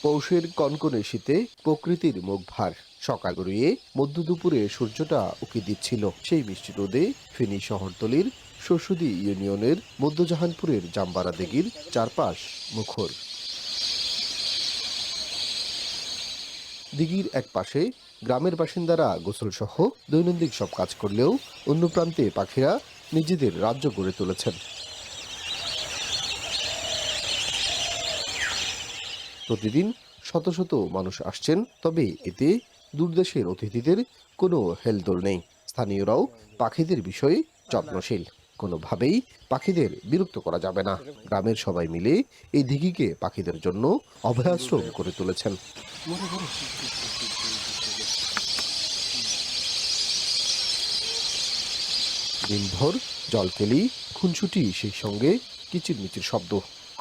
পৌষের কনকনে শীতে প্রকৃতির মুখ ভার। সকাল গড়িয়ে মধ্য দুপুরে সূর্যটা উঁকি দিচ্ছিল সেই মিষ্টি রোদে ফেনী শহরতলির শস্যদী ইউনিয়নের মধ্যজাহানপুরের জাম্বারা দিঘির চারপাশ মুখর। দিঘির এক পাশে গ্রামের বাসিন্দারা গোসলসহ দৈনন্দিন সব কাজ করলেও অন্য প্রান্তে পাখিরা নিজেদের রাজ্য গড়ে তুলেছেন। প্রতিদিন শত শত মানুষ আসছেন, তবে এতে দূরদেশের অতিথিদের কোনো হেলদোল নেই। স্থানীয়রাও পাখিদের বিষয়ে যত্নশীল। কোনোভাবেই পাখিদের বিরক্ত করা যাবে না। গ্রামের সবাই মিলে এই দিঘিকে পাখিদের জন্য অভয়াশ্রম করে তুলেছেন। দিনভর জলকেলি, খুনসুটি, সেই সঙ্গে কিচিরমিচির শব্দ।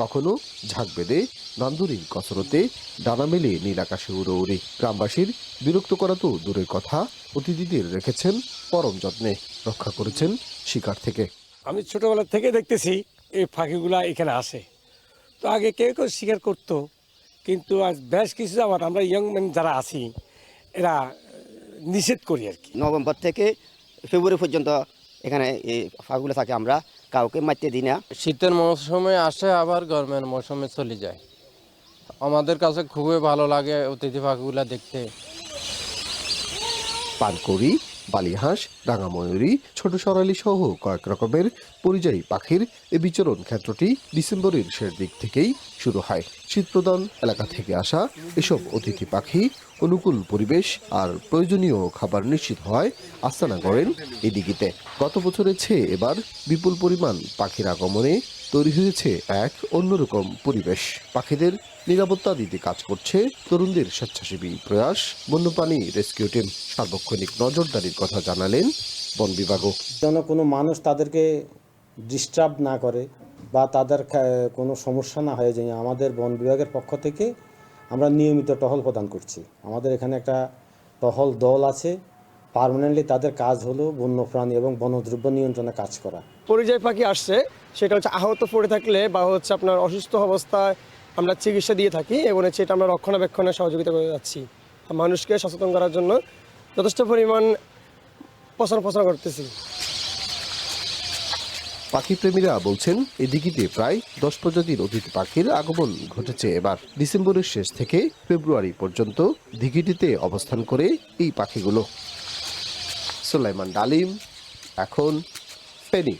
কখনো ঝাঁক বেঁধে নান্দনিক কসরতে ডানা মেলে নীল আকাশে উড়ে উড়ে। গ্রামবাসীর বিরক্ত করা তো দূরের কথা, অতিথিদের রেখেছেন পরম যত্নে, রক্ষা করেছেন শিকার থেকে। আমি ছোটবেলা থেকে দেখতেছি এই পাখিগুলা এখানে আসে। তো আগে কেউ কেউ শিকার করতো, কিন্তু আজ বেশ কিছু যাবার আমরা ইয়ং ম্যান যারা আছি এরা নিষেধ করি আর কি। নভেম্বর থেকে ফেব্রুয়ারি পর্যন্ত এখানে এই পাখিগুলো থাকে, আমরা কাউকে মারতে দিই না। শীতের মৌসুমে আসে, আবার গরমের মৌসুমে চলে যায়। আমাদের কাছে খুবই ভালো লাগে অতিথি পাখিগুলো দেখতে। পানকৌড়ি, বালিহাঁস, রাঙাময়ূরী, ছোট সরালি সহ কয়েক রকমের পরিযায়ী পাখির এ বিচরণ ক্ষেত্রটি ডিসেম্বরের শেষ দিক থেকেই শুরু হয়। শীতপ্রধান এলাকা থেকে আসা এসব অতিথি পাখি অনুকূল পরিবেশ আর প্রয়োজনীয় খাবার নিশ্চিত হয় আস্তানা গড়েন এই দিঘিতে। গত বছরের চেয়ে এবার বিপুল পরিমাণ পাখির আগমনে তৈরি হয়েছে এক অন্যরকম পরিবেশ। পাখিদের নিরাপত্তা দিতে কাজ করছে তরুণদের স্বেচ্ছাসেবী প্রয়াস। বন্যপ্রাণী রেস্কিউ টিম সার্বক্ষণিক নজরদারির কথা জানালেন বন বিভাগও। যেন কোনো মানুষ তাদেরকে ডিস্টার্ব না করে বা তাদের কোনো সমস্যা না হয়ে যায়, আমাদের বন বিভাগের পক্ষ থেকে আমরা নিয়মিত টহল প্রদান করছি। আমাদের এখানে একটা টহল দল আছে, পার্মানেন্টলি তাদের কাজ হলো বন্যপ্রাণী এবং বনদ্রব্য নিয়ন্ত্রণে কাজ করা। পরিযায়ী পাখি আসছে, সেটা হচ্ছে আহত পড়ে থাকলে বা হচ্ছে আপনার অসুস্থ অবস্থায় আমরা চিকিৎসা দিয়ে থাকি এবং সেটা আমরা রক্ষণাবেক্ষণে সহযোগিতা করে যাচ্ছি। মানুষকে সচেতন করার জন্য যথেষ্ট পরিমাণ প্রচার করতেছি। পাখিপ্রেমীরা বলছেন এই দিঘিতে প্রায় 10 প্রজাতির অতিথি পাখির আগমন ঘটেছে এবার। ডিসেম্বরের শেষ থেকে ফেব্রুয়ারি পর্যন্ত দিঘিটিতে অবস্থান করে এই পাখিগুলো। সুলাইমান ডালিম, এখন ফেনী।